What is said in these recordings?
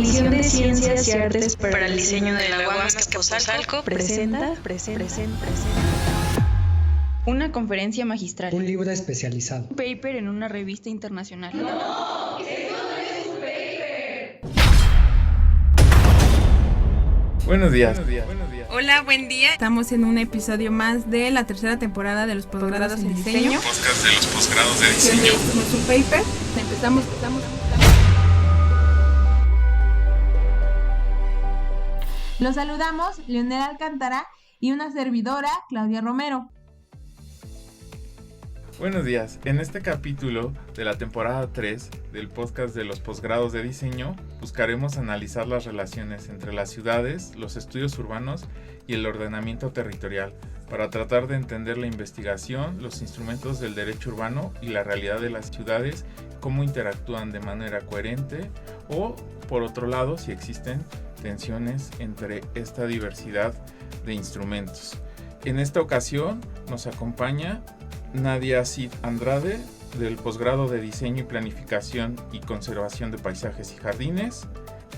Comisión de Ciencias y Artes para el Diseño de la UAM Azcapotzalco presenta una conferencia magistral, un libro especializado, un paper en una revista internacional. ¡No! ¡Eso no es un paper! Buenos días. Hola, buen día. Estamos en un episodio más de la tercera temporada de los posgrados en diseño. Podcast de los posgrados de diseño. Esto no es un paper. Empezamos. Los saludamos, Leonel Alcántara y una servidora, Claudia Romero. Buenos días. En este capítulo de la temporada 3 del podcast de los posgrados de diseño, buscaremos analizar las relaciones entre las ciudades, los estudios urbanos y el ordenamiento territorial, para tratar de entender la investigación, los instrumentos del derecho urbano y la realidad de las ciudades, cómo interactúan de manera coherente o, por otro lado, si existen tensiones entre esta diversidad de instrumentos. En esta ocasión nos acompaña Nadia Cid Andrade, del posgrado de Diseño y Planificación y Conservación de Paisajes y Jardines,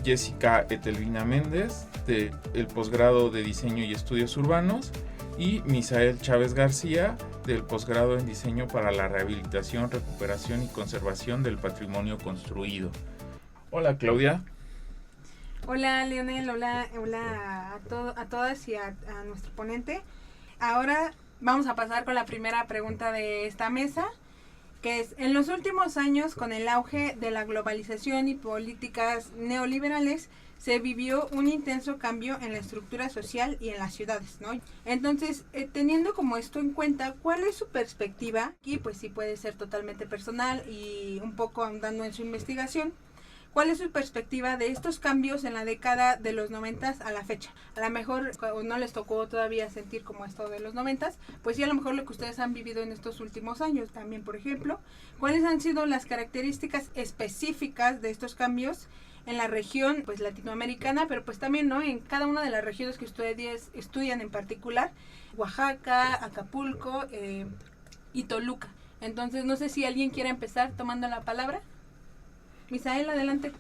Jessica Etelvina Méndez, del posgrado de Diseño y Estudios Urbanos, y Misael Chávez García, del posgrado en Diseño para la Rehabilitación, Recuperación y Conservación del Patrimonio Construido. Hola, Claudia. Hola, Leonel, hola a todas y a nuestro ponente. Ahora vamos a pasar con la primera pregunta de esta mesa, que es: en los últimos años, con el auge de la globalización y políticas neoliberales, se vivió un intenso cambio en la estructura social y en las ciudades, ¿no? Entonces, teniendo como esto en cuenta, ¿cuál es su perspectiva? Aquí pues sí puede ser totalmente personal y un poco ahondando en su investigación. ¿Cuál es su perspectiva de estos cambios en la década de los 90 a la fecha? A lo mejor no les tocó todavía sentir como esto de los 90, pues sí, a lo mejor lo que ustedes han vivido en estos últimos años también, por ejemplo. ¿Cuáles han sido las características específicas de estos cambios en la región pues latinoamericana, pero pues también, ¿no?, en cada una de las regiones que ustedes estudian, en particular Oaxaca, Acapulco y Toluca? Entonces, no sé si alguien quiere empezar tomando la palabra. Misael, adelante.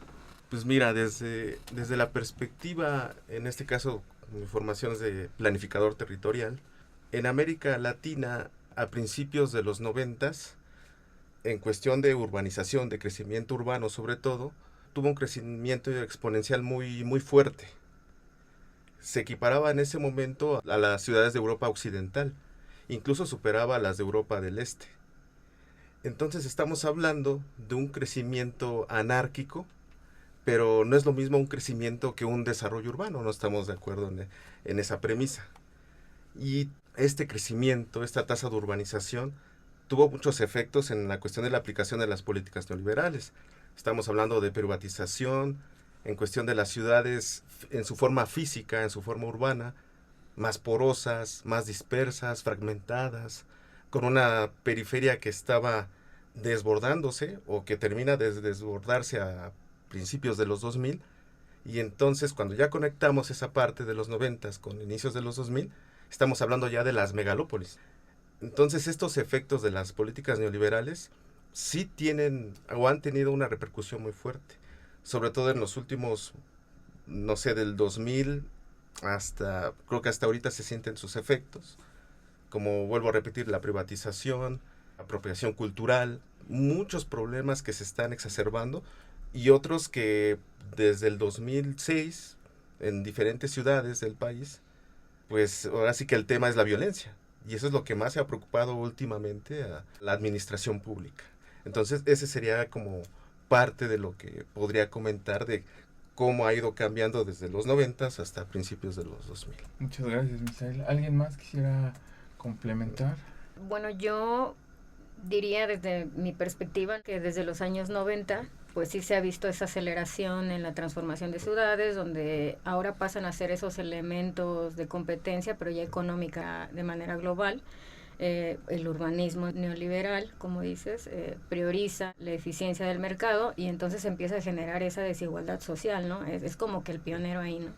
Pues mira, desde la perspectiva, en este caso, mi formación es de planificador territorial, en América Latina, a principios de los 90, en cuestión de urbanización, de crecimiento urbano sobre todo, tuvo un crecimiento exponencial muy, muy fuerte. Se equiparaba en ese momento a las ciudades de Europa Occidental, incluso superaba a las de Europa del Este. Entonces estamos hablando de un crecimiento anárquico, pero no es lo mismo un crecimiento que un desarrollo urbano, no estamos de acuerdo en esa premisa. Y este crecimiento, esta tasa de urbanización, tuvo muchos efectos en la cuestión de la aplicación de las políticas neoliberales. Estamos hablando de privatización, en cuestión de las ciudades en su forma física, en su forma urbana, más porosas, más dispersas, fragmentadas, con una periferia que estaba desbordándose o que termina de desbordarse a principios de los 2000, y entonces cuando ya conectamos esa parte de los 90 con inicios de los 2000, estamos hablando ya de las megalópolis. Entonces estos efectos de las políticas neoliberales sí tienen o han tenido una repercusión muy fuerte, sobre todo en los últimos, no sé, del 2000 hasta, creo que hasta ahorita se sienten sus efectos. Como vuelvo a repetir, la privatización, apropiación cultural, muchos problemas que se están exacerbando y otros que desde el 2006 en diferentes ciudades del país, pues ahora sí que el tema es la violencia, y eso es lo que más se ha preocupado últimamente a la administración pública. Entonces ese sería como parte de lo que podría comentar de cómo ha ido cambiando desde los 90 hasta principios de los 2000. Muchas gracias, Misael. ¿Alguien más quisiera complementar? Bueno, yo diría desde mi perspectiva que desde los años 90 pues sí se ha visto esa aceleración en la transformación de ciudades, donde ahora pasan a ser esos elementos de competencia, pero ya económica de manera global. El urbanismo neoliberal, como dices, prioriza la eficiencia del mercado y entonces empieza a generar esa desigualdad social, ¿no? Es como que el pionero ahí, ¿no?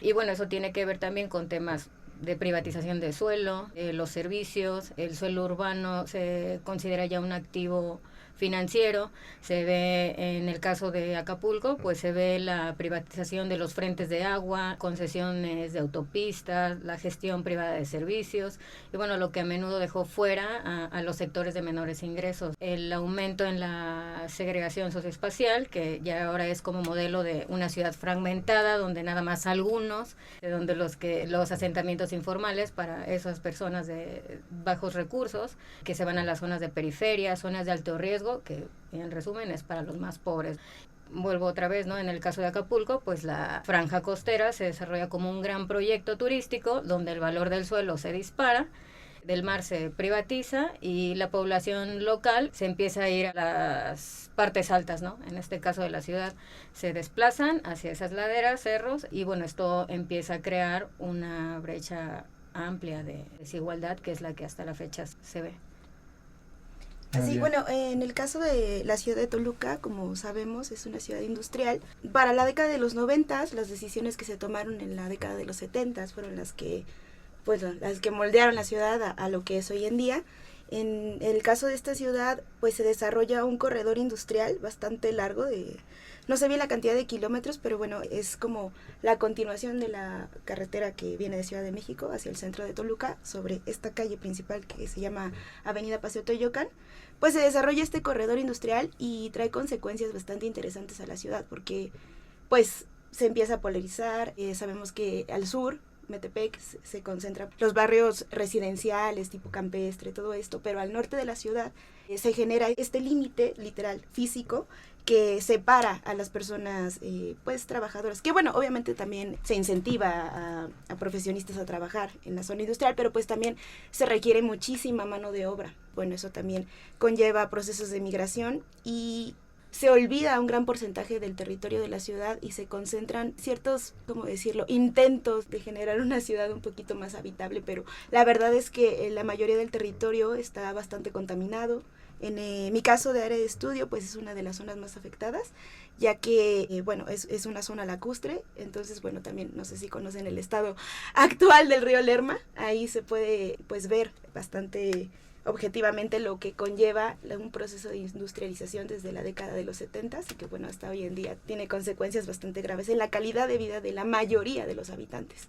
Y bueno, eso tiene que ver también con temas de privatización de suelo, los servicios. El suelo urbano se considera ya un activo financiero, se ve en el caso de Acapulco, pues se ve la privatización de los frentes de agua, concesiones de autopistas, la gestión privada de servicios y bueno, lo que a menudo dejó fuera a los sectores de menores ingresos. El aumento en la segregación socioespacial, que ya ahora es como modelo de una ciudad fragmentada, donde nada más algunos, donde los asentamientos informales para esas personas de bajos recursos, que se van a las zonas de periferia, zonas de alto riesgo, que en resumen es para los más pobres. Vuelvo otra vez, ¿no? En el caso de Acapulco, pues la franja costera se desarrolla como un gran proyecto turístico donde el valor del suelo se dispara, del mar se privatiza y la población local se empieza a ir a las partes altas, ¿no? En este caso de la ciudad, se desplazan hacia esas laderas, cerros, y bueno, esto empieza a crear una brecha amplia de desigualdad, que es la que hasta la fecha se ve. Así, bueno, en el caso de la ciudad de Toluca, como sabemos, es una ciudad industrial. Para la década de los 90, las decisiones que se tomaron en la década de los 70 fueron las que moldearon la ciudad a lo que es hoy en día. En el caso de esta ciudad, pues se desarrolla un corredor industrial bastante largo, no sé bien la cantidad de kilómetros, pero bueno, es como la continuación de la carretera que viene de Ciudad de México hacia el centro de Toluca, sobre esta calle principal que se llama Avenida Paseo Toyocan. Pues se desarrolla este corredor industrial y trae consecuencias bastante interesantes a la ciudad, porque pues se empieza a polarizar. Sabemos que al sur, Metepec, se concentran los barrios residenciales, tipo campestre, todo esto, pero al norte de la ciudad se genera este límite literal físico que separa a las personas pues trabajadoras, que bueno, obviamente también se incentiva a profesionistas a trabajar en la zona industrial, pero pues también se requiere muchísima mano de obra. Bueno, eso también conlleva procesos de migración y se olvida un gran porcentaje del territorio de la ciudad y se concentran ciertos, ¿cómo decirlo?, intentos de generar una ciudad un poquito más habitable, pero la verdad es que la mayoría del territorio está bastante contaminado. En mi caso de área de estudio, pues es una de las zonas más afectadas, ya que, bueno, es una zona lacustre. Entonces, bueno, también no sé si conocen el estado actual del río Lerma. Ahí se puede, pues, ver bastante objetivamente lo que conlleva un proceso de industrialización desde la década de los 70 y que, bueno, hasta hoy en día tiene consecuencias bastante graves en la calidad de vida de la mayoría de los habitantes.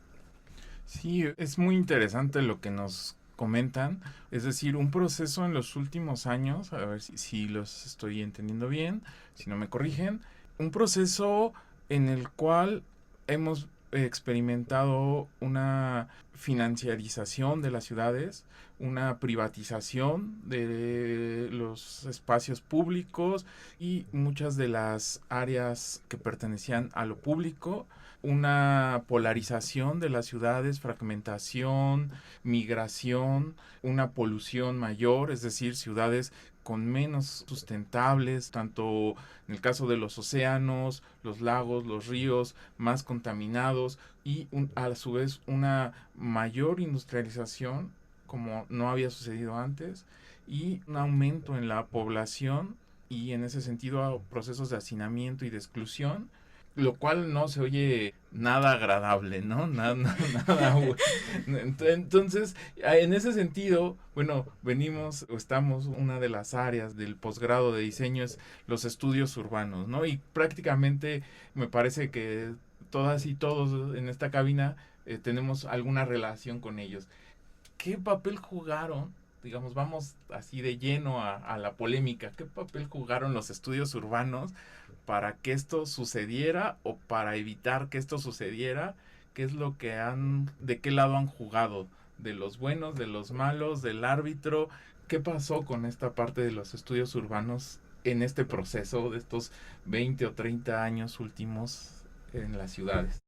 Sí, es muy interesante lo que nos comentan, es decir, un proceso en los últimos años, a ver si los estoy entendiendo bien, si no me corrigen, un proceso en el cual hemos experimentado una financiarización de las ciudades, una privatización de los espacios públicos y muchas de las áreas que pertenecían a lo público, una polarización de las ciudades, fragmentación, migración, una polución mayor, es decir, ciudades con menos sustentables, tanto en el caso de los océanos, los lagos, los ríos, más contaminados y a su vez una mayor industrialización como no había sucedido antes y un aumento en la población y en ese sentido procesos de hacinamiento y de exclusión, lo cual no se oye nada agradable, ¿no? Nada bueno. Entonces, en ese sentido, bueno, estamos, una de las áreas del posgrado de diseño es los estudios urbanos, ¿no? Y prácticamente me parece que todas y todos en esta cabina tenemos alguna relación con ellos. ¿Qué papel jugaron? Digamos, vamos así de lleno a la polémica. ¿Qué papel jugaron los estudios urbanos para que esto sucediera o para evitar que esto sucediera? ¿Qué es lo que de qué lado han jugado? ¿De los buenos, de los malos, del árbitro? ¿Qué pasó con esta parte de los estudios urbanos en este proceso de estos 20 o 30 años últimos en las ciudades?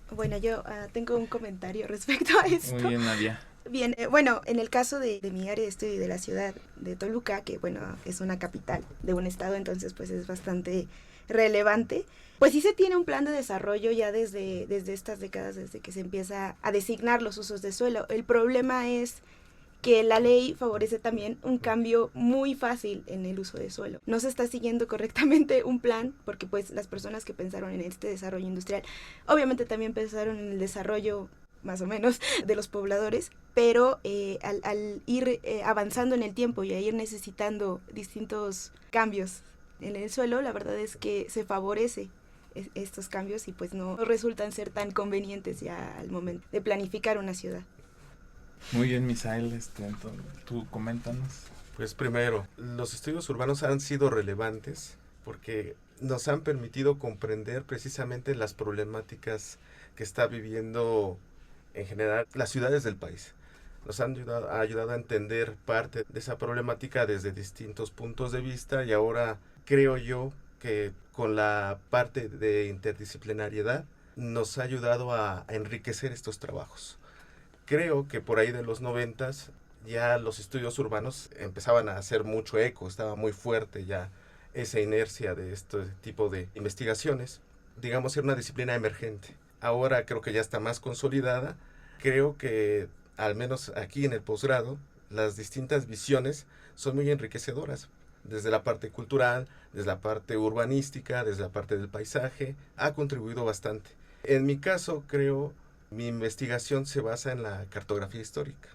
Bueno, yo tengo un comentario respecto a esto. Muy bien, Nadia. Bien, bueno, en el caso de mi área de estudio de la ciudad de Toluca, que bueno, es una capital de un estado, entonces pues es bastante relevante, pues sí se tiene un plan de desarrollo ya desde estas décadas, desde que se empieza a designar los usos de suelo. El problema es que la ley favorece también un cambio muy fácil en el uso de suelo. No se está siguiendo correctamente un plan, porque pues las personas que pensaron en este desarrollo industrial, obviamente también pensaron en el desarrollo más o menos, de los pobladores, pero al ir avanzando en el tiempo y a ir necesitando distintos cambios en el suelo, la verdad es que se favorece estos cambios y pues no resultan ser tan convenientes ya al momento de planificar una ciudad. Muy bien, Misael, entonces, tú coméntanos. Pues primero, los estudios urbanos han sido relevantes porque nos han permitido comprender precisamente las problemáticas que está viviendo en general las ciudades del país. Nos han ayudado a entender parte de esa problemática desde distintos puntos de vista y ahora creo yo que con la parte de interdisciplinariedad nos ha ayudado a enriquecer estos trabajos. Creo que por ahí de los 90s ya los estudios urbanos empezaban a hacer mucho eco, estaba muy fuerte ya esa inercia de este tipo de investigaciones. Digamos, era una disciplina emergente. Ahora creo que ya está más consolidada. Creo que, al menos aquí en el posgrado, las distintas visiones son muy enriquecedoras. Desde la parte cultural, desde la parte urbanística, desde la parte del paisaje, ha contribuido bastante. En mi caso, creo, mi investigación se basa en la cartografía histórica.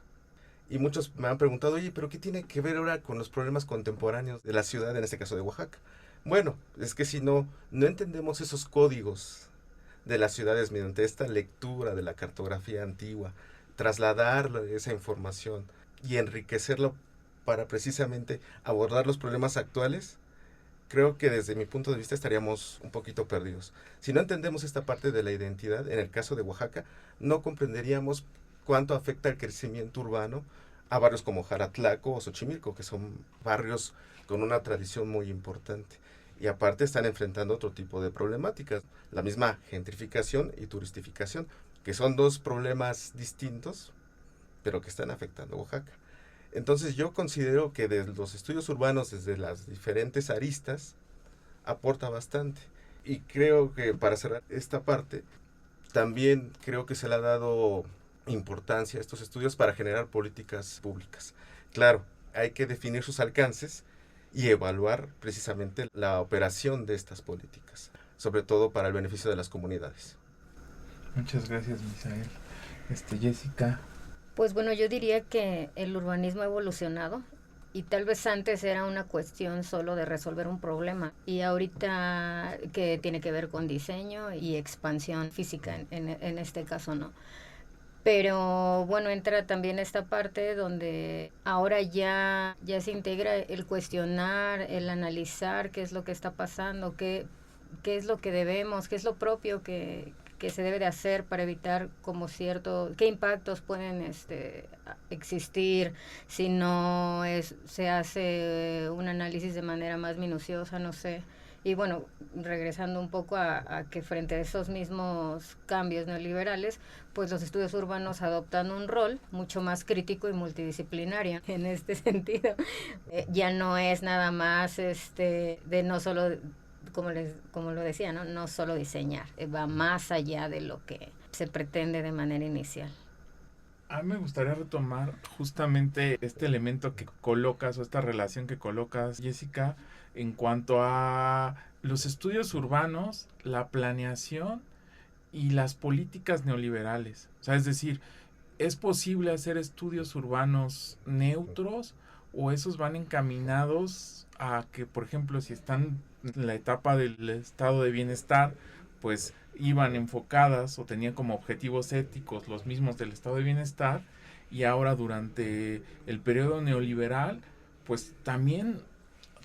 Y muchos me han preguntado, oye, ¿pero qué tiene que ver ahora con los problemas contemporáneos de la ciudad, en este caso de Oaxaca? Bueno, es que si no entendemos esos códigos de las ciudades mediante esta lectura de la cartografía antigua, trasladar esa información y enriquecerlo para precisamente abordar los problemas actuales, creo que desde mi punto de vista estaríamos un poquito perdidos. Si no entendemos esta parte de la identidad, en el caso de Oaxaca, no comprenderíamos cuánto afecta el crecimiento urbano a barrios como Jaratlaco o Xochimilco, que son barrios con una tradición muy importante. Y aparte están enfrentando otro tipo de problemáticas, la misma gentrificación y turistificación, que son dos problemas distintos, pero que están afectando a Oaxaca. Entonces yo considero que desde los estudios urbanos, desde las diferentes aristas, aporta bastante. Y creo que para cerrar esta parte, también creo que se le ha dado importancia a estos estudios para generar políticas públicas. Claro, hay que definir sus alcances y evaluar precisamente la operación de estas políticas, sobre todo para el beneficio de las comunidades. Muchas gracias, Misael. Jessica. Pues bueno, yo diría que el urbanismo ha evolucionado y tal vez antes era una cuestión solo de resolver un problema y ahorita que tiene que ver con diseño y expansión física en este caso, ¿no? Pero bueno, entra también esta parte donde ahora ya se integra el cuestionar, el analizar qué es lo que está pasando, qué es lo que debemos, qué es lo propio que se debe de hacer para evitar qué impactos pueden existir si no se hace un análisis de manera más minuciosa, no sé. Y bueno, regresando un poco a que frente a esos mismos cambios neoliberales, pues los estudios urbanos adoptan un rol mucho más crítico y multidisciplinario en este sentido. Ya no es nada más de no solo, como lo decía, no solo diseñar, va más allá de lo que se pretende de manera inicial. A mí me gustaría retomar justamente este elemento que colocas o esta relación que colocas, Jessica, en cuanto a los estudios urbanos, la planeación y las políticas neoliberales. O sea, es decir, ¿es posible hacer estudios urbanos neutros o esos van encaminados a que, por ejemplo, si están en la etapa del estado de bienestar, pues iban enfocadas o tenían como objetivos éticos los mismos del estado de bienestar, y ahora durante el periodo neoliberal pues también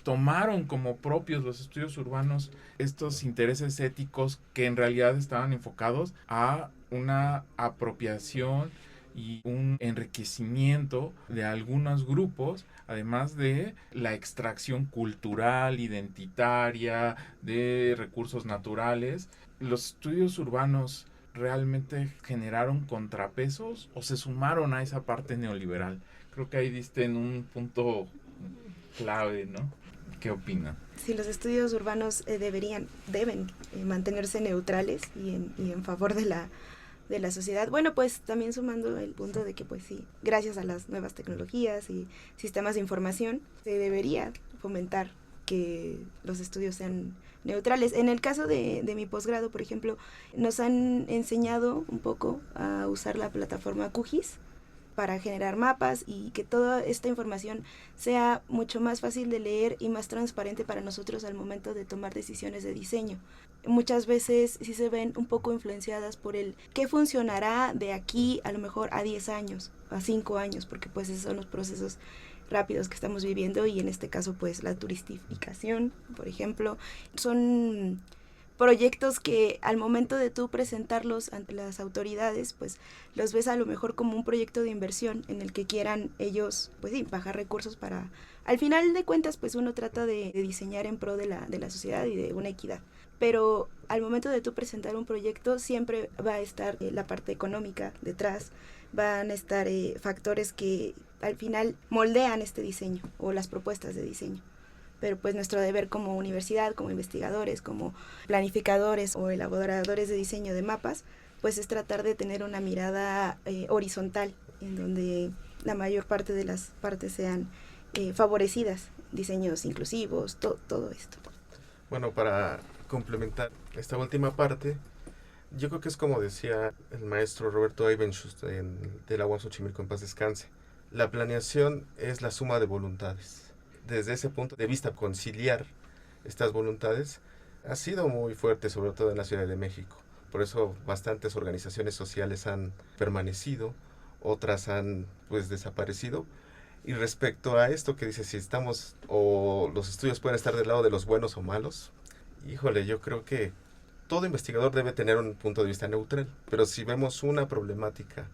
tomaron como propios los estudios urbanos estos intereses éticos que en realidad estaban enfocados a una apropiación y un enriquecimiento de algunos grupos, además de la extracción cultural, identitaria, de recursos naturales. ¿Los estudios urbanos realmente generaron contrapesos o se sumaron a esa parte neoliberal? Creo que ahí diste en un punto clave, ¿no? ¿Qué opinan? Sí, los estudios urbanos deben mantenerse neutrales y en favor de la sociedad. Bueno, pues también sumando el punto de que pues sí, gracias a las nuevas tecnologías y sistemas de información, se debería fomentar que los estudios sean neutrales. En el caso de mi posgrado, por ejemplo, nos han enseñado un poco a usar la plataforma QGIS para generar mapas y que toda esta información sea mucho más fácil de leer y más transparente para nosotros al momento de tomar decisiones de diseño. Muchas veces sí se ven un poco influenciadas por el qué funcionará de aquí a lo mejor a 10 años, a 5 años, porque pues esos son los procesos rápidos que estamos viviendo y en este caso pues la turistificación, por ejemplo, son proyectos que al momento de tú presentarlos ante las autoridades, pues los ves a lo mejor como un proyecto de inversión en el que quieran ellos, pues sí, bajar recursos para... Al final de cuentas, pues uno trata de diseñar en pro de la sociedad y de una equidad. Pero al momento de tú presentar un proyecto, siempre va a estar la parte económica detrás, van a estar factores que al final moldean este diseño o las propuestas de diseño. Pero pues nuestro deber como universidad, como investigadores, como planificadores o elaboradores de diseño de mapas, pues es tratar de tener una mirada horizontal, en donde la mayor parte de las partes sean favorecidas, diseños inclusivos, todo esto. Bueno, para complementar esta última parte, yo creo que es como decía el maestro Roberto Eibenschutz de la UAM Xochimilco, en paz descanse, la planeación es la suma de voluntades. Desde ese punto de vista, conciliar estas voluntades ha sido muy fuerte, sobre todo en la Ciudad de México. Por eso bastantes organizaciones sociales han permanecido, otras han pues desaparecido. Y respecto a esto que dice, si estamos o los estudios pueden estar del lado de los buenos o malos, híjole, yo creo que todo investigador debe tener un punto de vista neutral. Pero si vemos una problemática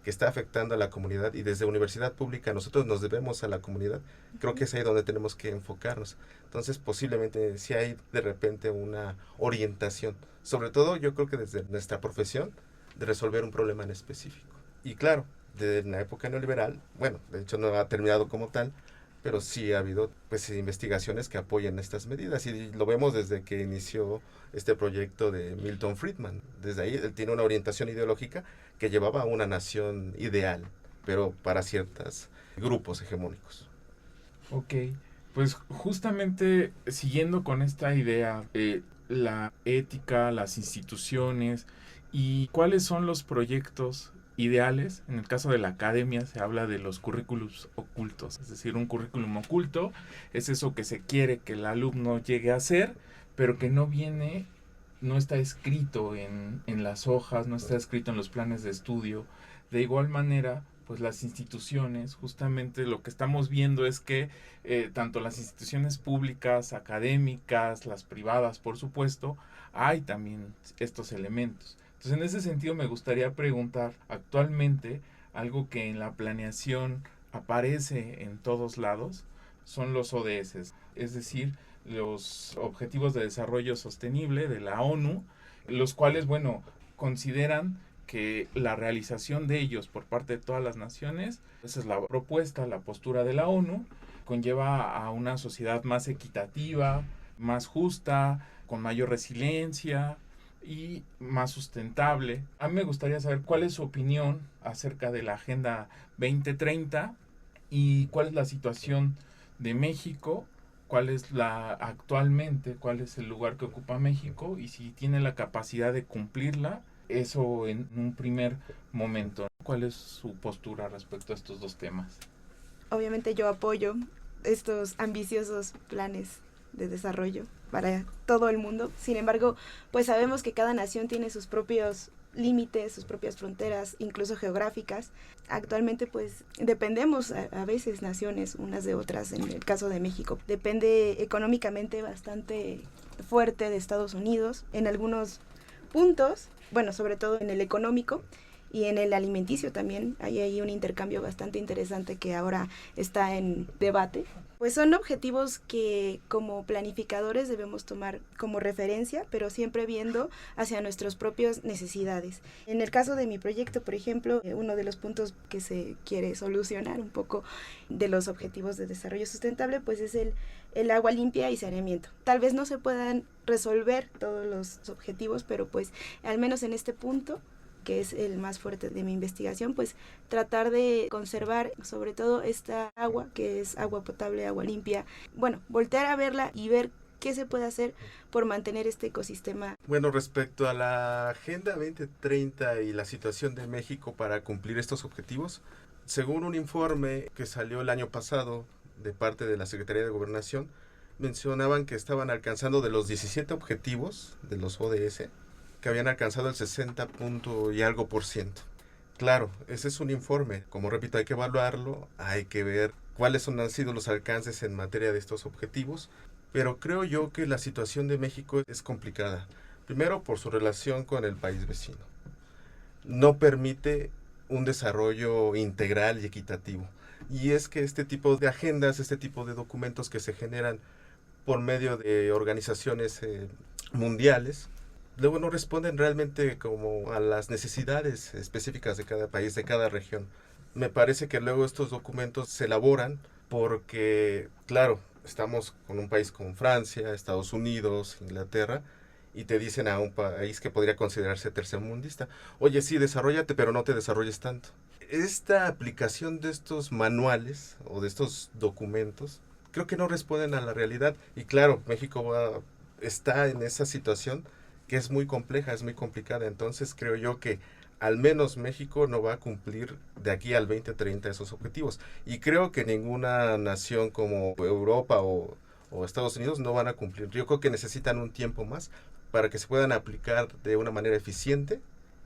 que está afectando a la comunidad y desde universidad pública nosotros nos debemos a la comunidad, creo que es ahí donde tenemos que enfocarnos. Entonces posiblemente si hay de repente una orientación, sobre todo yo creo que desde nuestra profesión, de resolver un problema en específico. Y claro, desde la época neoliberal, bueno, de hecho no ha terminado como tal, pero sí ha habido pues investigaciones que apoyan estas medidas y lo vemos desde que inició este proyecto de Milton Friedman. Desde ahí él tiene una orientación ideológica que llevaba a una nación ideal, pero para ciertos grupos hegemónicos. Ok, pues justamente siguiendo con esta idea, la ética, las instituciones y cuáles son los proyectos ideales. En el caso de la academia se habla de los currículums ocultos, es decir, un currículum oculto es eso que se quiere que el alumno llegue a hacer, pero que no está escrito en las hojas, no está escrito en los planes de estudio. De igual manera, pues las instituciones, justamente lo que estamos viendo es que tanto las instituciones públicas, académicas, las privadas, por supuesto, hay también estos elementos. Entonces, en ese sentido me gustaría preguntar, actualmente, algo que en la planeación aparece en todos lados, son los ODS, es decir, los Objetivos de Desarrollo Sostenible de la ONU, los cuales, bueno, consideran que la realización de ellos por parte de todas las naciones, esa es la propuesta, la postura de la ONU, conlleva a una sociedad más equitativa, más justa, con mayor resiliencia y más sustentable. A mí me gustaría saber cuál es su opinión acerca de la Agenda 2030 y cuál es la situación de México, cuál es cuál es el lugar que ocupa México y si tiene la capacidad de cumplirla, eso en un primer momento. ¿Cuál es su postura respecto a estos dos temas? Obviamente yo apoyo estos ambiciosos planes de desarrollo para todo el mundo. Sin embargo, pues sabemos que cada nación tiene sus propios límites, sus propias fronteras, incluso geográficas. Actualmente pues dependemos a veces naciones unas de otras. En el caso de México depende económicamente bastante fuerte de Estados Unidos en algunos puntos, bueno, sobre todo en el económico y en el alimenticio también. Hay ahí un intercambio bastante interesante que ahora está en debate. Pues son objetivos que como planificadores debemos tomar como referencia, pero siempre viendo hacia nuestras propias necesidades. En el caso de mi proyecto, por ejemplo, uno de los puntos que se quiere solucionar un poco de los objetivos de desarrollo sustentable, pues es el agua limpia y saneamiento. Tal vez no se puedan resolver todos los objetivos, pero pues al menos en este punto que es el más fuerte de mi investigación, pues tratar de conservar sobre todo esta agua, que es agua potable, agua limpia. Bueno, voltear a verla y ver qué se puede hacer por mantener este ecosistema. Bueno, respecto a la Agenda 2030 y la situación de México para cumplir estos objetivos, según un informe que salió el año pasado de parte de la Secretaría de Gobernación, mencionaban que estaban alcanzando de los 17 objetivos de los ODS, que habían alcanzado el 60 punto y algo %. Claro, ese es un informe. Como repito, hay que evaluarlo, hay que ver cuáles han sido los alcances en materia de estos objetivos, pero creo yo que la situación de México es complicada. Primero, por su relación con el país vecino. No permite un desarrollo integral y equitativo. Y es que este tipo de agendas, este tipo de documentos que se generan por medio de organizaciones mundiales, luego no responden realmente como a las necesidades específicas de cada país, de cada región. Me parece que luego estos documentos se elaboran porque, claro, estamos con un país como Francia, Estados Unidos, Inglaterra, y te dicen a un país que podría considerarse tercermundista, oye, sí, desarróllate, pero no te desarrolles tanto. Esta aplicación de estos manuales o de estos documentos creo que no responden a la realidad, y claro, México está en esa situación que es muy compleja, es muy complicada. Entonces creo yo que al menos México no va a cumplir de aquí al 2030 esos objetivos, y creo que ninguna nación como Europa o Estados Unidos no van a cumplir. Yo creo que necesitan un tiempo más para que se puedan aplicar de una manera eficiente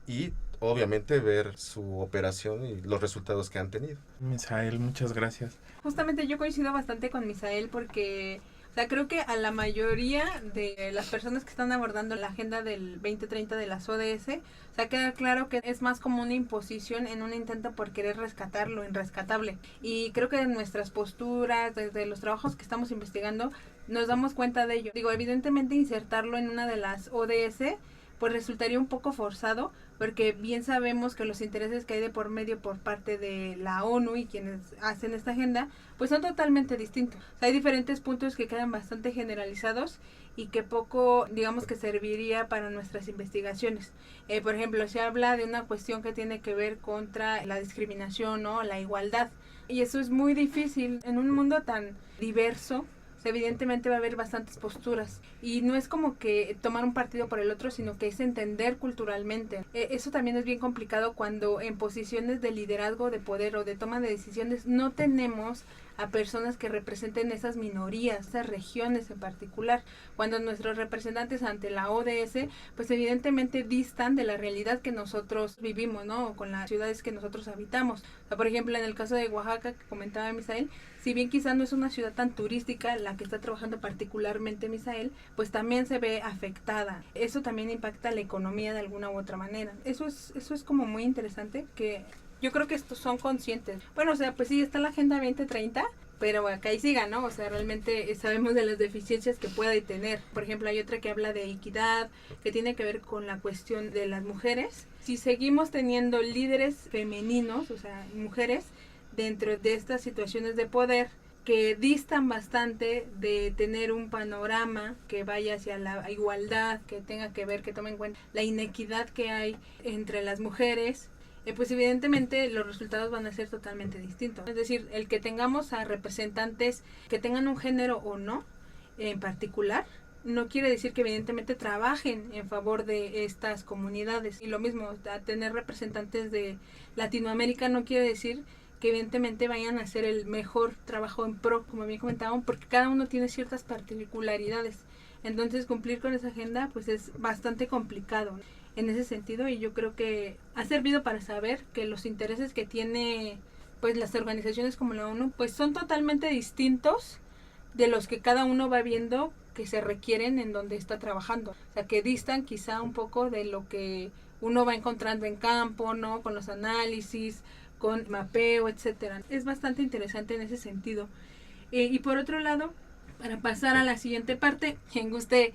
y obviamente ver su operación y los resultados que han tenido. Misael, muchas gracias. Justamente yo coincido bastante con Misael porque, o sea, creo que a la mayoría de las personas que están abordando la agenda del 2030 de las ODS, o sea, queda claro que es más como una imposición en un intento por querer rescatar lo irrescatable. Y creo que en nuestras posturas, desde los trabajos que estamos investigando, nos damos cuenta de ello. Digo, evidentemente insertarlo en una de las ODS pues resultaría un poco forzado, porque bien sabemos que los intereses que hay de por medio por parte de la ONU y quienes hacen esta agenda, pues son totalmente distintos. O sea, hay diferentes puntos que quedan bastante generalizados y que poco, digamos, que serviría para nuestras investigaciones. Por ejemplo, se habla de una cuestión que tiene que ver contra la discriminación o la igualdad, y eso es muy difícil en un mundo tan diverso. O sea, evidentemente va a haber bastantes posturas y no es como que tomar un partido por el otro, sino que es entender culturalmente. Eso también es bien complicado cuando en posiciones de liderazgo, de poder o de toma de decisiones no tenemos a personas que representen esas minorías, esas regiones en particular, cuando nuestros representantes ante la ODS, pues evidentemente distan de la realidad que nosotros vivimos, ¿no? O con las ciudades que nosotros habitamos. O sea, por ejemplo, en el caso de Oaxaca, que comentaba Misael, si bien quizás no es una ciudad tan turística la que está trabajando particularmente Misael, pues también se ve afectada. Eso también impacta la economía de alguna u otra manera. Eso es como muy interesante, que yo creo que estos son conscientes. Bueno, o sea, pues sí, está la Agenda 2030, pero acá y siga, ¿no? O sea, realmente sabemos de las deficiencias que puede tener. Por ejemplo, hay otra que habla de equidad, que tiene que ver con la cuestión de las mujeres. Si seguimos teniendo líderes femeninos, o sea, mujeres, dentro de estas situaciones de poder, que distan bastante de tener un panorama que vaya hacia la igualdad, que tenga que ver, que tome en cuenta la inequidad que hay entre las mujeres, pues evidentemente los resultados van a ser totalmente distintos. Es decir, el que tengamos a representantes que tengan un género o no en particular, no quiere decir que evidentemente trabajen en favor de estas comunidades. Y lo mismo, a tener representantes de Latinoamérica no quiere decir que evidentemente vayan a hacer el mejor trabajo en pro, como bien comentaban, porque cada uno tiene ciertas particularidades. Entonces cumplir con esa agenda pues es bastante complicado en ese sentido, y yo creo que ha servido para saber que los intereses que tiene pues las organizaciones como la ONU pues son totalmente distintos de los que cada uno va viendo que se requieren en donde está trabajando. O sea, que distan quizá un poco de lo que uno va encontrando en campo, ¿no? Con los análisis, con mapeo, etcétera. Es bastante interesante en ese sentido. Y por otro lado, para pasar a la siguiente parte, quien guste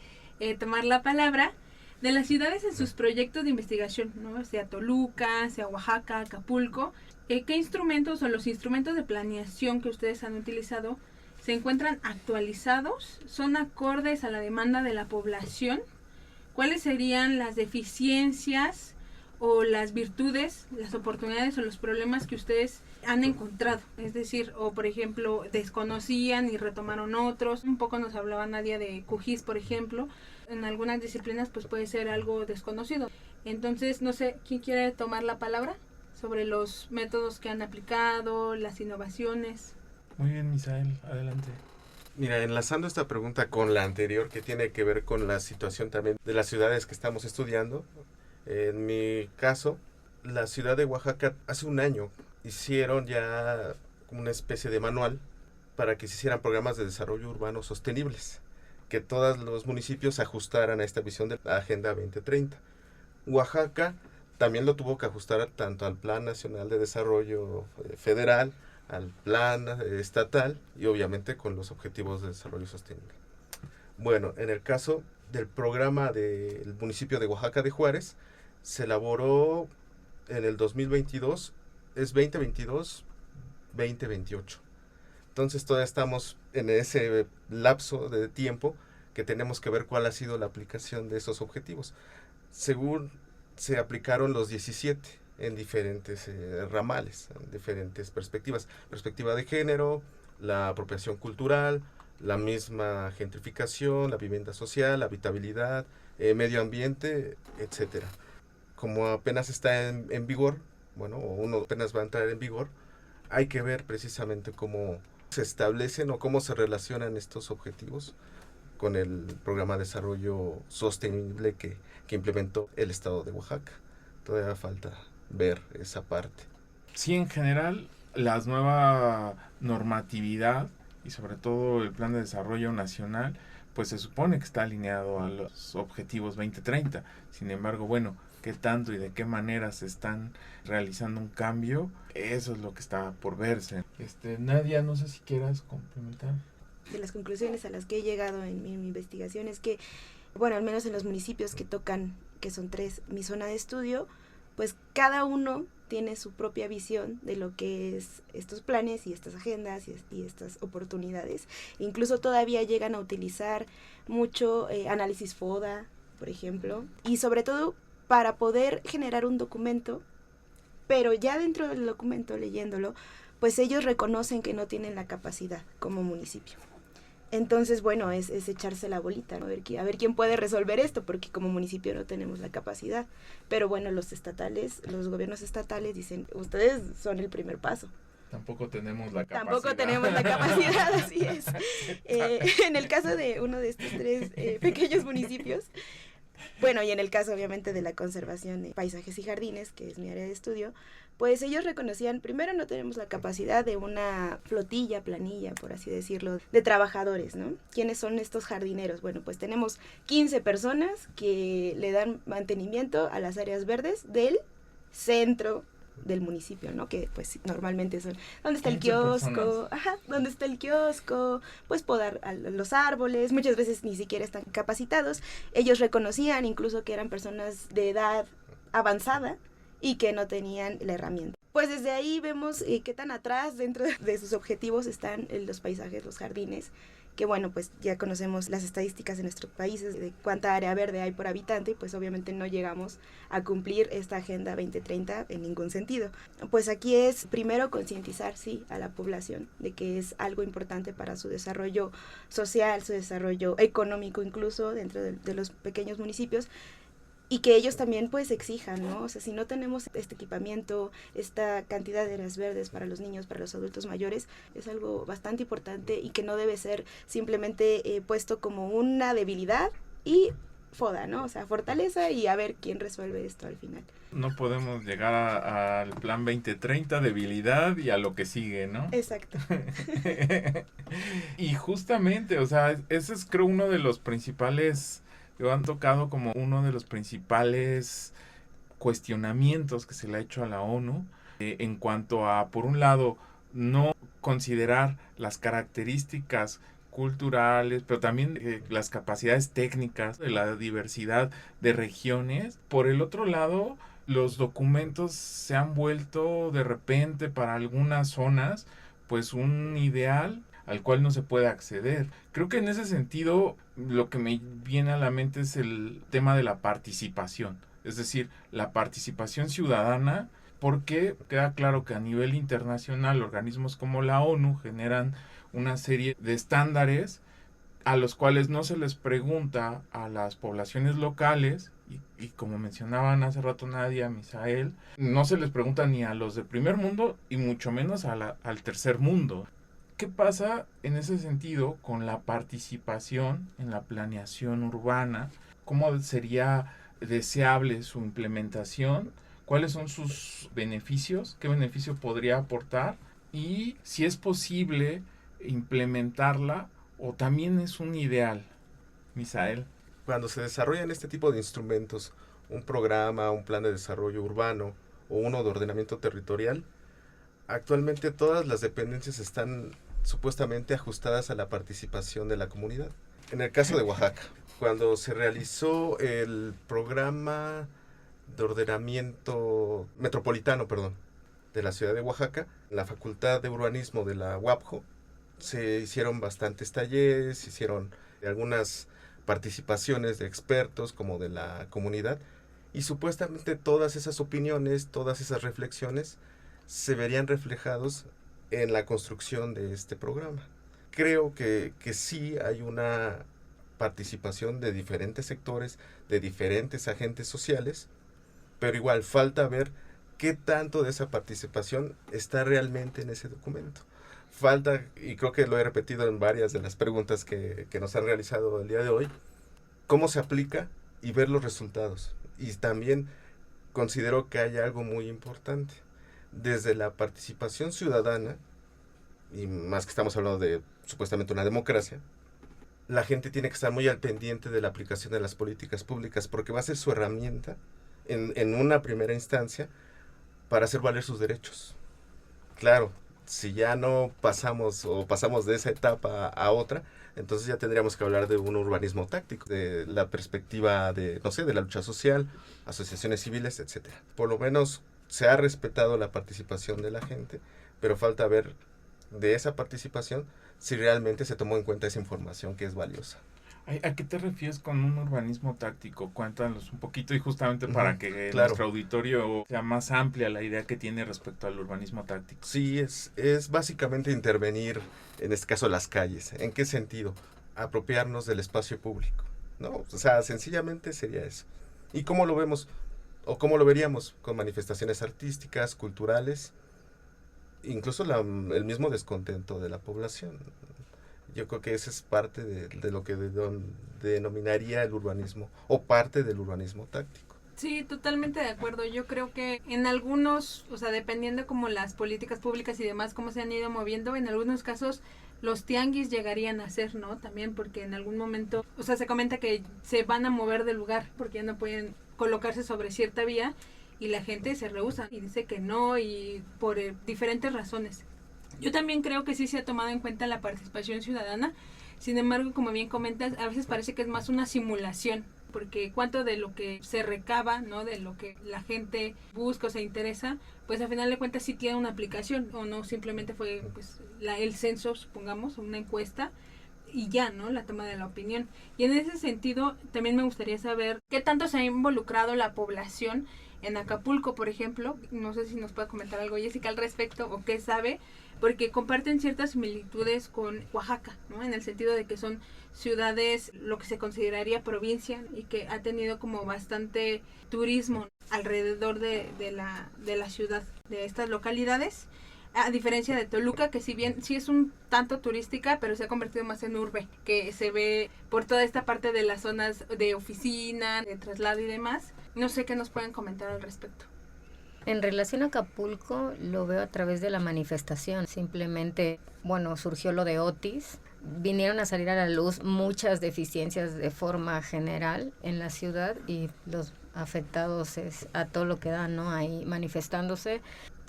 tomar la palabra, de las ciudades en sus proyectos de investigación, ¿no? Sea Toluca, sea Oaxaca, Acapulco, ¿qué instrumentos o los instrumentos de planeación que ustedes han utilizado se encuentran actualizados? ¿Son acordes a la demanda de la población? ¿Cuáles serían las deficiencias o las virtudes, las oportunidades o los problemas que ustedes han encontrado. Es decir, o por ejemplo, desconocían y retomaron otros. Un poco nos hablaba Nadia de QGIS, por ejemplo. En algunas disciplinas pues puede ser algo desconocido. Entonces, no sé, ¿quién quiere tomar la palabra sobre los métodos que han aplicado, las innovaciones? Muy bien, Misael, adelante. Mira, enlazando esta pregunta con la anterior, que tiene que ver con la situación también de las ciudades que estamos estudiando. En mi caso, la ciudad de Oaxaca hace un año hicieron ya una especie de manual para que se hicieran programas de desarrollo urbano sostenibles, que todos los municipios se ajustaran a esta visión de la Agenda 2030. Oaxaca también lo tuvo que ajustar tanto al Plan Nacional de Desarrollo Federal, al Plan Estatal y obviamente con los Objetivos de Desarrollo Sostenible. Bueno, en el caso del programa del municipio de Oaxaca de Juárez, se elaboró en el 2022, es 2022-2028. Entonces todavía estamos en ese lapso de tiempo que tenemos que ver cuál ha sido la aplicación de esos objetivos. Según se aplicaron los 17 en diferentes ramales, en diferentes perspectivas. Perspectiva de género, la apropiación cultural, la misma gentrificación, la vivienda social, la habitabilidad, medio ambiente, etcétera. Como apenas está en vigor, bueno, o uno apenas va a entrar en vigor, hay que ver precisamente cómo se establecen o cómo se relacionan estos objetivos con el programa de desarrollo sostenible que implementó el estado de Oaxaca. Todavía falta ver esa parte. Sí, en general, la nueva normatividad y sobre todo el Plan de Desarrollo Nacional, pues se supone que está alineado a los objetivos 2030. Sin embargo, bueno, qué tanto y de qué manera se están realizando un cambio, eso es lo que está por verse. Nadia, no sé si quieras complementar. De las conclusiones a las que he llegado en mi investigación es que, bueno, al menos en los municipios que tocan, que son 3, mi zona de estudio, pues cada uno tiene su propia visión de lo que es estos planes y estas agendas y estas oportunidades. Incluso todavía llegan a utilizar mucho análisis FODA, por ejemplo, y sobre todo para poder generar un documento, pero ya dentro del documento, leyéndolo, pues ellos reconocen que no tienen la capacidad como municipio. Entonces, bueno, es echarse la bolita, ¿no? A ver quién puede resolver esto, porque como municipio no tenemos la capacidad. Pero bueno, los gobiernos estatales dicen, ustedes son el primer paso. Tampoco tenemos la capacidad. Tampoco tenemos la capacidad, así es. En el caso de uno de estos 3 pequeños municipios, bueno, y en el caso obviamente de la conservación de paisajes y jardines, que es mi área de estudio, pues ellos reconocían, primero no tenemos la capacidad de una planilla, por así decirlo, de trabajadores, ¿no? ¿Quiénes son estos jardineros? Bueno, pues tenemos 15 personas que le dan mantenimiento a las áreas verdes del centro del municipio, ¿no? Que pues normalmente son ¿dónde está el kiosco? ¿Dónde está el kiosco? Pues podar los árboles, muchas veces ni siquiera están capacitados. Ellos reconocían incluso que eran personas de edad avanzada y que no tenían la herramienta. Pues desde ahí vemos qué tan atrás dentro de sus objetivos están los paisajes, los jardines, que bueno, pues ya conocemos las estadísticas de nuestros países de cuánta área verde hay por habitante y pues obviamente no llegamos a cumplir esta Agenda 2030 en ningún sentido. Pues aquí es primero concientizar, sí, a la población de que es algo importante para su desarrollo social, su desarrollo económico incluso dentro de los pequeños municipios, y que ellos también pues exijan, ¿no? O sea, si no tenemos este equipamiento, esta cantidad de áreas verdes para los niños, para los adultos mayores, es algo bastante importante y que no debe ser simplemente puesto como una debilidad y FODA, ¿no? O sea, fortaleza y a ver quién resuelve esto al final. No podemos llegar al plan 2030, debilidad y a lo que sigue, ¿no? Exacto. Y justamente, o sea, ese es creo uno de los principales... Lo han tocado como uno de los principales cuestionamientos que se le ha hecho a la ONU en cuanto a, por un lado, no considerar las características culturales, pero también las capacidades técnicas de la diversidad de regiones. Por el otro lado, los documentos se han vuelto de repente para algunas zonas pues un ideal al cual no se puede acceder. Creo que en ese sentido lo que me viene a la mente es el tema de la participación es decir, la participación ciudadana, porque queda claro que a nivel internacional organismos como la ONU generan una serie de estándares a los cuales no se les pregunta a las poblaciones locales, y como mencionaban hace rato Nadia, Misael, no se les pregunta ni a los del primer mundo y mucho menos al tercer mundo. ¿Qué pasa en ese sentido con la participación en la planeación urbana? ¿Cómo sería deseable su implementación? ¿Cuáles son sus beneficios? ¿Qué beneficio podría aportar? Y si es posible implementarla o también es un ideal. Misael. Cuando se desarrollan este tipo de instrumentos, un programa, un plan de desarrollo urbano o uno de ordenamiento territorial, actualmente todas las dependencias están supuestamente ajustadas a la participación de la comunidad. En el caso de Oaxaca, cuando se realizó el programa de ordenamiento metropolitano, de la ciudad de Oaxaca, en la Facultad de Urbanismo de la UAPJO, se hicieron bastantes talleres, se hicieron algunas participaciones de expertos como de la comunidad, y supuestamente todas esas opiniones, todas esas reflexiones se verían reflejados en la construcción de este programa. Creo que sí hay una participación de diferentes sectores, de diferentes agentes sociales, pero igual falta ver qué tanto de esa participación está realmente en ese documento. Falta, y creo que lo he repetido en varias de las preguntas que nos han realizado el día de hoy, cómo se aplica y ver los resultados. Y también considero que hay algo muy importante. Desde la participación ciudadana, y más que estamos hablando de supuestamente una democracia, la gente tiene que estar muy al pendiente de la aplicación de las políticas públicas, porque va a ser su herramienta en una primera instancia para hacer valer sus derechos. Claro, si ya no pasamos de esa etapa a otra, entonces ya tendríamos que hablar de un urbanismo táctico, de la perspectiva de la lucha social, asociaciones civiles, etcétera. Por lo menos se ha respetado la participación de la gente, pero falta ver de esa participación si realmente se tomó en cuenta esa información que es valiosa. ¿A qué te refieres con un urbanismo táctico? Cuéntanos un poquito, y justamente para que nuestro auditorio sea más amplia la idea que tiene respecto al urbanismo táctico. Sí, es básicamente intervenir, en este caso las calles. ¿En qué sentido? Apropiarnos del espacio público, ¿no? O sea, sencillamente sería eso. ¿Y cómo lo vemos? ¿O cómo lo veríamos? Con manifestaciones artísticas, culturales, incluso el mismo descontento de la población. Yo creo que esa es parte de lo que denominaría el urbanismo, o parte del urbanismo táctico. Sí, totalmente de acuerdo. Yo creo que en algunos, dependiendo como las políticas públicas y demás, cómo se han ido moviendo, en algunos casos los tianguis llegarían a ser, ¿no? También porque en algún momento, se comenta que se van a mover del lugar porque ya no pueden colocarse sobre cierta vía y la gente se rehúsa y dice que no, y por diferentes razones. Yo también creo que sí se ha tomado en cuenta la participación ciudadana. Sin embargo, como bien comentas, a veces parece que es más una simulación, porque cuánto de lo que se recaba, ¿no? De lo que la gente busca o se interesa, pues al final de cuentas sí tiene una aplicación, o no simplemente fue el censo, supongamos, una encuesta, y ya, ¿no? La toma de la opinión. Y en ese sentido, también me gustaría saber qué tanto se ha involucrado la población en Acapulco, por ejemplo. No sé si nos puede comentar algo Jessica al respecto, o qué sabe, porque comparten ciertas similitudes con Oaxaca, ¿no? En el sentido de que son ciudades, lo que se consideraría provincia, y que ha tenido como bastante turismo alrededor de la ciudad, de estas localidades, a diferencia de Toluca, que si bien sí es un tanto turística, pero se ha convertido más en urbe, que se ve por toda esta parte de las zonas de oficina, de traslado y demás. No sé qué nos pueden comentar al respecto. En relación a Acapulco, lo veo a través de la manifestación. Simplemente, surgió lo de Otis. Vinieron a salir a la luz muchas deficiencias de forma general en la ciudad, y los afectados es a todo lo que dan, ¿no? Ahí manifestándose.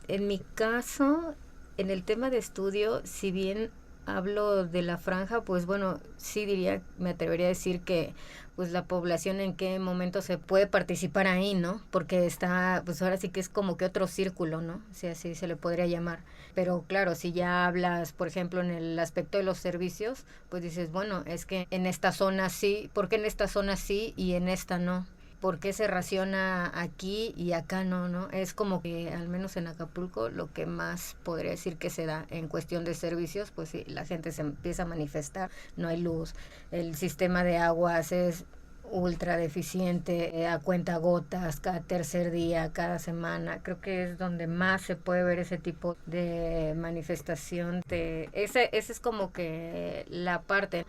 En mi caso, en el tema de estudio, si bien hablo de la franja, pues sí me atrevería a decir que pues la población en qué momento se puede participar ahí, ¿no? Porque está, pues ahora sí que es como que otro círculo, ¿no? Si así se le podría llamar. Pero claro, si ya hablas, por ejemplo, en el aspecto de los servicios, pues dices, es que en esta zona sí, ¿por qué en esta zona sí y en esta no? por qué se raciona aquí y acá no. Es como que, al menos en Acapulco, lo que más podría decir que se da en cuestión de servicios, pues sí, la gente se empieza a manifestar, no hay luz, el sistema de aguas es ultra deficiente, a cuentagotas, cada tercer día, cada semana. Creo que es donde más se puede ver ese tipo de manifestación. Ese es como que la parte.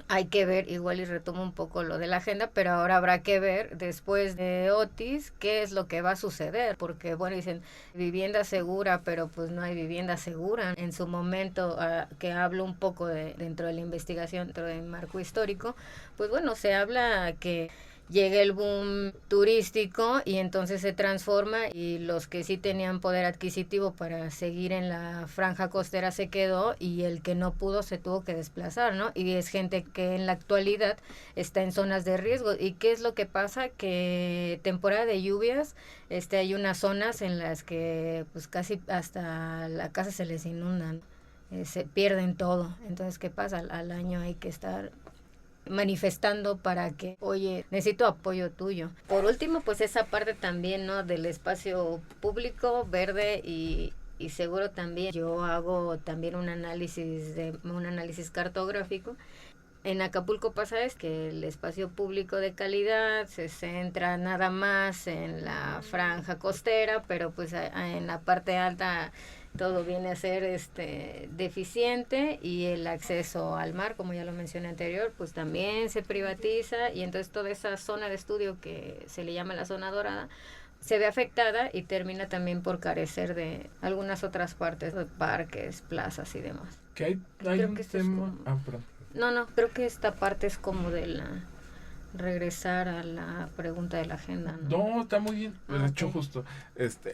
Hay que ver, igual y retomo un poco lo de la agenda, pero ahora habrá que ver después de Otis qué es lo que va a suceder, porque bueno, dicen vivienda segura, pero pues no hay vivienda segura. En su momento, que hablo un poco dentro de la investigación, dentro del marco histórico, pues bueno, se habla que llega el boom turístico y entonces se transforma, y los que sí tenían poder adquisitivo para seguir en la franja costera se quedó, y el que no pudo se tuvo que desplazar, ¿no? Y es gente que en la actualidad está en zonas de riesgo. ¿Y qué es lo que pasa? Que temporada de lluvias, hay unas zonas en las que pues casi hasta la casa se les inundan, se pierden todo. Entonces, ¿qué pasa? Al año hay que estar manifestando para que, oye, necesito apoyo tuyo. Por último, pues esa parte también, ¿no? Del espacio público, verde y seguro también. Yo hago también un análisis cartográfico. En Acapulco pasa es que el espacio público de calidad se centra nada más en la franja costera, pero pues en la parte alta todo viene a ser deficiente, y el acceso al mar, como ya lo mencioné anterior, pues también se privatiza, y entonces toda esa zona de estudio que se le llama la zona dorada se ve afectada y termina también por carecer de algunas otras partes, de parques, plazas y demás. Que hay Creo un que tema... No, creo que esta parte es como de regresar a la pregunta de la agenda, ¿no? No, está muy bien. De hecho, justo,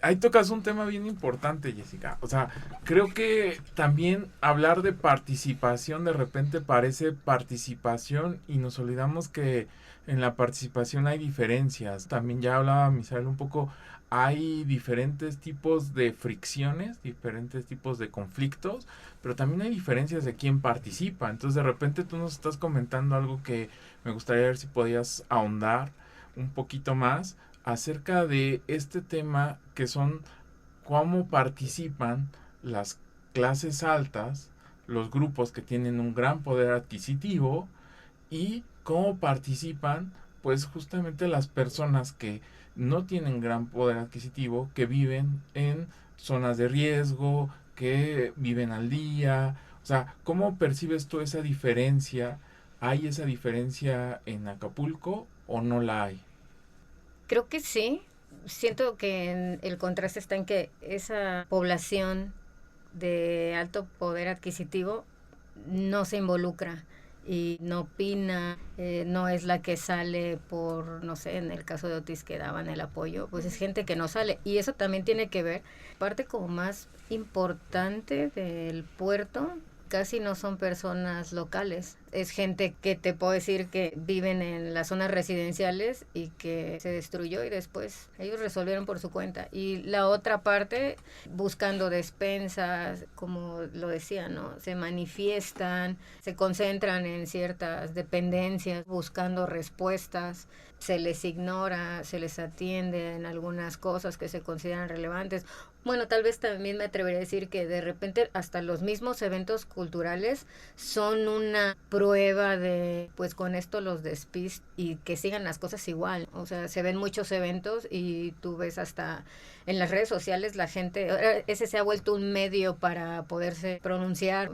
ahí tocas un tema bien importante, Jessica. O sea, creo que también hablar de participación de repente parece participación, y nos olvidamos que en la participación hay diferencias. También ya hablaba Misael un poco, hay diferentes tipos de fricciones, diferentes tipos de conflictos, pero también hay diferencias de quién participa. Entonces, de repente tú nos estás comentando algo que me gustaría ver si podías ahondar un poquito más acerca de este tema, que son cómo participan las clases altas, los grupos que tienen un gran poder adquisitivo, y cómo participan pues justamente las personas que no tienen gran poder adquisitivo, que viven en zonas de riesgo, que viven al día. O sea, ¿cómo percibes tú esa diferencia? ¿Hay esa diferencia en Acapulco o no la hay? Creo que sí. Siento que el contraste está en que esa población de alto poder adquisitivo no se involucra y no opina, no es la que sale por, no sé, en el caso de Otis que daban el apoyo, pues es gente que no sale, y eso también tiene que ver, parte como más importante del puerto, casi no son personas locales, es gente que te puedo decir que viven en las zonas residenciales y que se destruyó y después ellos resolvieron por su cuenta. Y la otra parte, buscando despensas, como lo decía, ¿no? Se manifiestan, se concentran en ciertas dependencias, buscando respuestas, se les ignora, se les atiende en algunas cosas que se consideran relevantes. Bueno, tal vez también me atrevería a decir que de repente hasta los mismos eventos culturales son una prueba de, pues con esto los despis y que sigan las cosas igual. O sea, se ven muchos eventos y tú ves hasta en las redes sociales la gente, ese se ha vuelto un medio para poderse pronunciar.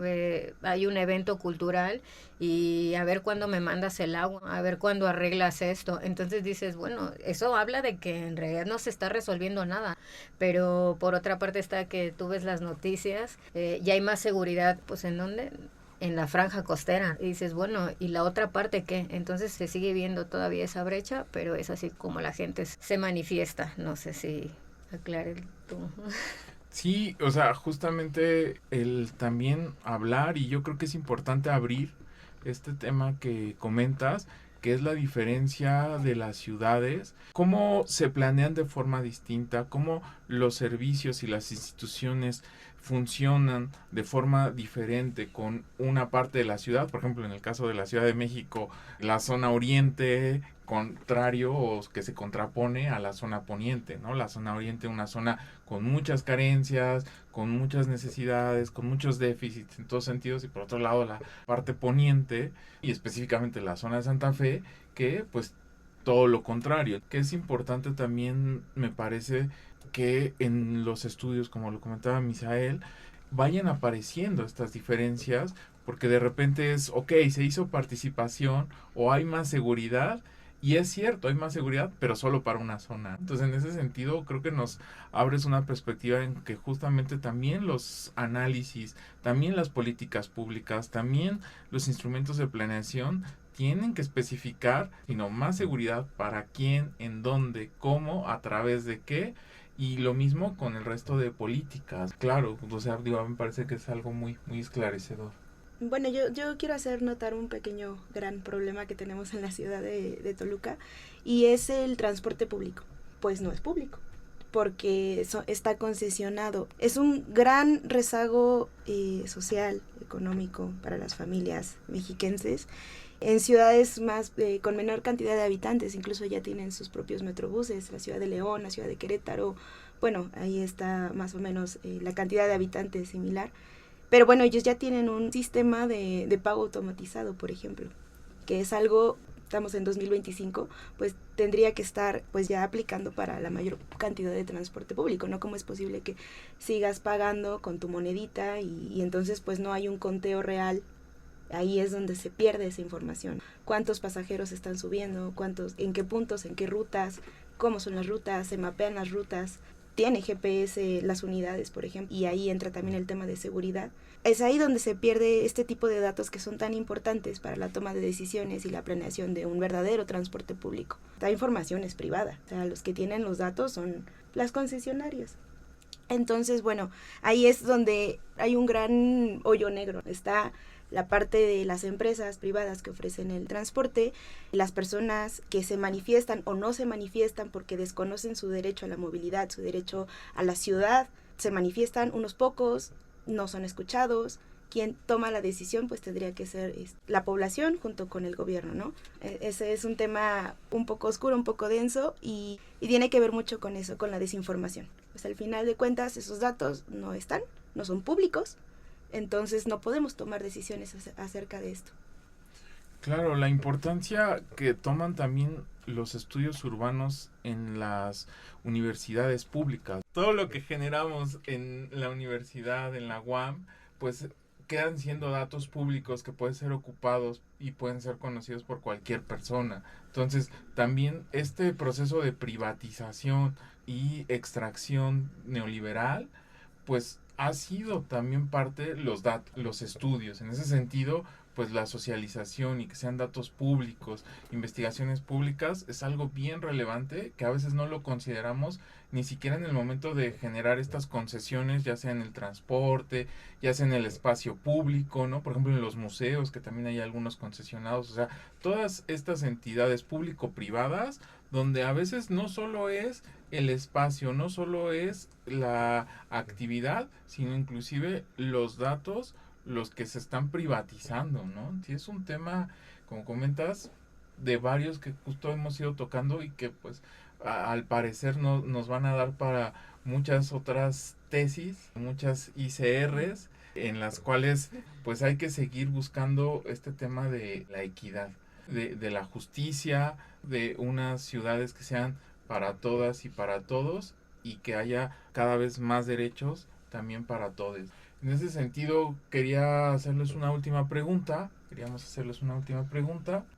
Hay un evento cultural y a ver cuándo me mandas el agua, a ver cuándo arreglas esto. Entonces dices, bueno, eso habla de que en realidad no se está resolviendo nada, pero por otra parte está que tú ves las noticias, ya hay más seguridad, pues ¿en dónde? En la franja costera, y dices, bueno, ¿y la otra parte qué? Entonces se sigue viendo todavía esa brecha, pero es así como la gente se manifiesta. No sé si aclare tú. Sí, o sea, justamente el también hablar, y yo creo que es importante abrir este tema que comentas, que es la diferencia de las ciudades, cómo se planean de forma distinta, cómo los servicios y las instituciones funcionan de forma diferente con una parte de la ciudad. Por ejemplo, en el caso de la Ciudad de México, la zona oriente contrario o que se contrapone a la zona poniente, ¿no? La zona oriente, una zona con muchas carencias, con muchas necesidades, con muchos déficits en todos sentidos, y por otro lado la parte poniente, y específicamente la zona de Santa Fe, que pues todo lo contrario. Que es importante también, me parece, que en los estudios, como lo comentaba Misael, vayan apareciendo estas diferencias, porque de repente es, ok, se hizo participación o hay más seguridad, y es cierto, hay más seguridad, pero solo para una zona. Entonces, en ese sentido, creo que nos abres una perspectiva en que justamente también los análisis, también las políticas públicas, también los instrumentos de planeación tienen que especificar, sino más seguridad para quién, en dónde, cómo, a través de qué, y lo mismo con el resto de políticas. Claro, o sea, digo, me parece que es algo muy, muy esclarecedor. Bueno, yo quiero hacer notar un pequeño gran problema que tenemos en la ciudad de Toluca, y es el transporte público. Pues no es público, porque está concesionado. Es un gran rezago social, económico para las familias mexiquenses. En ciudades más con menor cantidad de habitantes, incluso ya tienen sus propios metrobuses, la ciudad de León, la ciudad de Querétaro. Bueno, ahí está más o menos la cantidad de habitantes similar. Pero bueno, ellos ya tienen un sistema de pago automatizado, por ejemplo, que es algo, estamos en 2025, pues tendría que estar pues ya aplicando para la mayor cantidad de transporte público, ¿no? ¿Cómo es posible que sigas pagando con tu monedita y entonces pues no hay un conteo real? Ahí es donde se pierde esa información. ¿Cuántos pasajeros están subiendo? ¿Cuántos? ¿En qué puntos? ¿En qué rutas? ¿Cómo son las rutas? ¿Se mapean las rutas? ¿Tiene GPS las unidades, por ejemplo? Y ahí entra también el tema de seguridad. Es ahí donde se pierde este tipo de datos que son tan importantes para la toma de decisiones y la planeación de un verdadero transporte público. La información es privada, o sea, los que tienen los datos son las concesionarias. Entonces, bueno, ahí es donde hay un gran hoyo negro. Está la parte de las empresas privadas que ofrecen el transporte, las personas que se manifiestan o no se manifiestan porque desconocen su derecho a la movilidad, su derecho a la ciudad, se manifiestan unos pocos, no son escuchados. Quien toma la decisión pues tendría que ser la población junto con el gobierno, ¿no? Ese es un tema un poco oscuro, un poco denso y tiene que ver mucho con eso, con la desinformación. Pues al final de cuentas esos datos no son públicos, entonces no podemos tomar decisiones acerca de esto. Claro, la importancia que toman también los estudios urbanos en las universidades públicas. Todo lo que generamos en la universidad, en la UAM, pues quedan siendo datos públicos que pueden ser ocupados y pueden ser conocidos por cualquier persona. Entonces, también este proceso de privatización y extracción neoliberal, pues ha sido también parte de los estudios. En ese sentido, pues la socialización y que sean datos públicos, investigaciones públicas, es algo bien relevante que a veces no lo consideramos ni siquiera en el momento de generar estas concesiones, ya sea en el transporte, ya sea en el espacio público, ¿no? Por ejemplo, en los museos, que también hay algunos concesionados, o sea, todas estas entidades público-privadas, donde a veces no solo es el espacio, no solo es la actividad, sino inclusive los datos, los que se están privatizando, ¿no? Sí, es un tema, como comentas, de varios que justo hemos ido tocando y que pues al parecer nos van a dar para muchas otras tesis, muchas ICRs, en las cuales pues hay que seguir buscando este tema de la equidad, de la justicia, de unas ciudades que sean para todas y para todos y que haya cada vez más derechos también para todos. En ese sentido, queríamos hacerles una última pregunta,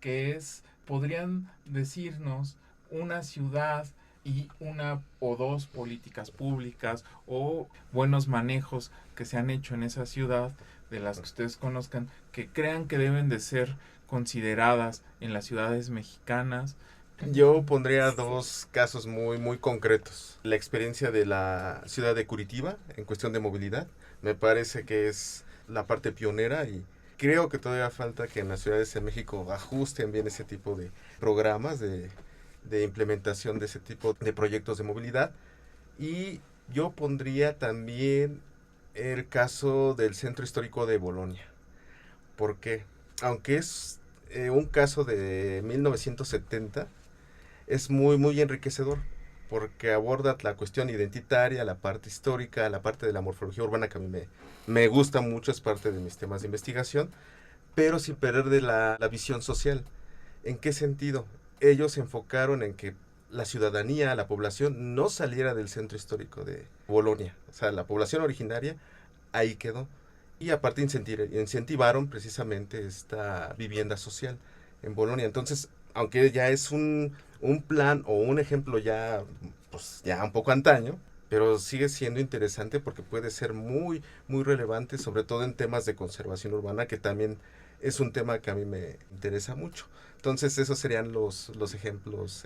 que es, ¿podrían decirnos una ciudad y una o dos políticas públicas o buenos manejos que se han hecho en esa ciudad, de las que ustedes conozcan, que crean que deben de ser consideradas en las ciudades mexicanas? Yo pondría dos casos muy, muy concretos. La experiencia de la ciudad de Curitiba en cuestión de movilidad. Me parece que es la parte pionera y creo que todavía falta que en las ciudades de México ajusten bien ese tipo de programas de implementación de ese tipo de proyectos de movilidad. Y yo pondría también el caso del Centro Histórico de Bolonia. ¿Por qué? Aunque es un caso de 1970, es muy enriquecedor, porque aborda la cuestión identitaria, la parte histórica, la parte de la morfología urbana, que a mí me gusta mucho, es parte de mis temas de investigación, pero sin perder de la visión social. ¿En qué sentido? Ellos se enfocaron en que la ciudadanía, la población, no saliera del centro histórico de Bolonia. O sea, la población originaria ahí quedó. Y aparte incentivaron precisamente esta vivienda social en Bolonia. Entonces, aunque ya es un plan o un ejemplo ya un poco antaño, pero sigue siendo interesante porque puede ser muy relevante, sobre todo en temas de conservación urbana, que también es un tema que a mí me interesa mucho. Entonces, esos serían los ejemplos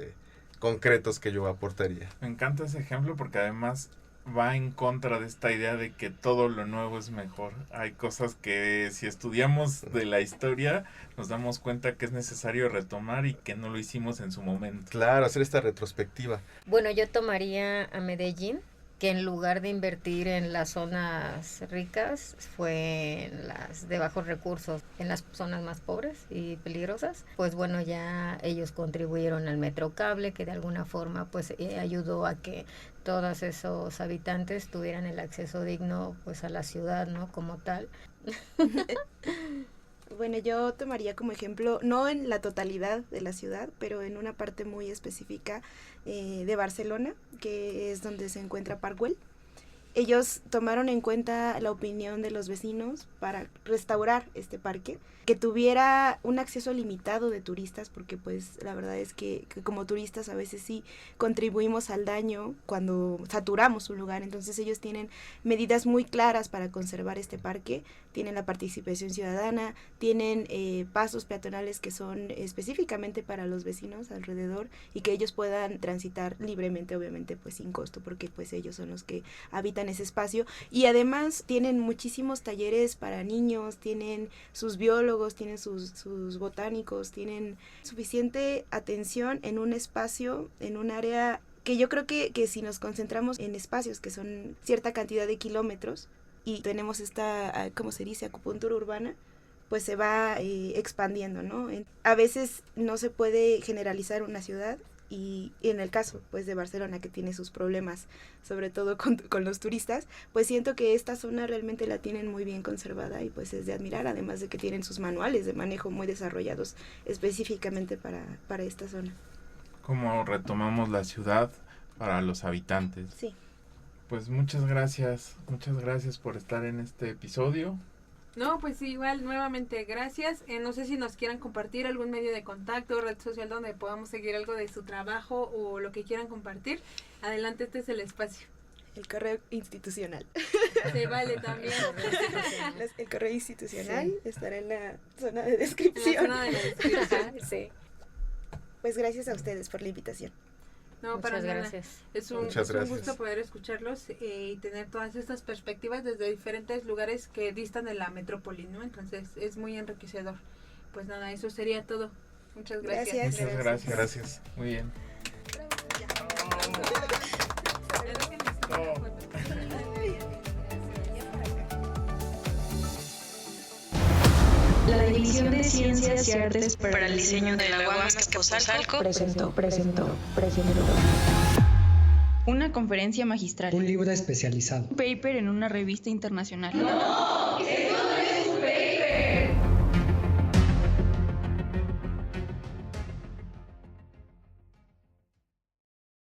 concretos que yo aportaría. Me encanta ese ejemplo porque además va en contra de esta idea de que todo lo nuevo es mejor. Hay cosas que si estudiamos de la historia nos damos cuenta que es necesario retomar y que no lo hicimos en su momento. Claro, hacer esta retrospectiva. Bueno, yo tomaría a Medellín, que en lugar de invertir en las zonas ricas, fue en las de bajos recursos, en las zonas más pobres y peligrosas. Pues bueno, ya ellos contribuyeron al Metrocable, que de alguna forma pues ayudó a que todos esos habitantes tuvieran el acceso digno pues a la ciudad, ¿no? Como tal. Bueno, yo tomaría como ejemplo, no en la totalidad de la ciudad, pero en una parte muy específica de Barcelona, que es donde se encuentra Parkwell. Ellos tomaron en cuenta la opinión de los vecinos para restaurar este parque, que tuviera un acceso limitado de turistas, porque pues la verdad es que como turistas a veces sí contribuimos al daño cuando saturamos un lugar. Entonces ellos tienen medidas muy claras para conservar este parque, tienen la participación ciudadana, tienen pasos peatonales que son específicamente para los vecinos alrededor y que ellos puedan transitar libremente, obviamente pues sin costo, porque pues ellos son los que habitan ese espacio. Y además tienen muchísimos talleres para niños, tienen sus biólogos, tienen sus botánicos, tienen suficiente atención en un espacio, en un área que yo creo que si nos concentramos en espacios que son cierta cantidad de kilómetros y tenemos esta, ¿cómo se dice?, acupuntura urbana, pues se va expandiendo, ¿no? A veces no se puede generalizar una ciudad. Y en el caso pues de Barcelona, que tiene sus problemas, sobre todo con los turistas, pues siento que esta zona realmente la tienen muy bien conservada y pues es de admirar, además de que tienen sus manuales de manejo muy desarrollados específicamente para esta zona. ¿Cómo retomamos la ciudad para los habitantes? Sí. Pues muchas gracias por estar en este episodio. No, pues igual, nuevamente, gracias. No sé si nos quieran compartir algún medio de contacto, red social donde podamos seguir algo de su trabajo o lo que quieran compartir. Adelante, este es el espacio. El correo institucional. Se vale también. El correo institucional estará en la zona de descripción. En la zona de la descripción. Sí. Pues gracias a ustedes por la invitación. No, Muchas para gracias. nada. Es un gusto poder escucharlos y tener todas estas perspectivas desde diferentes lugares que distan de la metrópoli, ¿no? Entonces es muy enriquecedor. Pues nada, eso sería todo. Muchas gracias. Muchas gracias. Muy bien. La División de Ciencias y Artes para el Diseño de la UAM Azcapotzalco presentó una conferencia magistral, un libro especializado, un paper en una revista internacional. ¡No!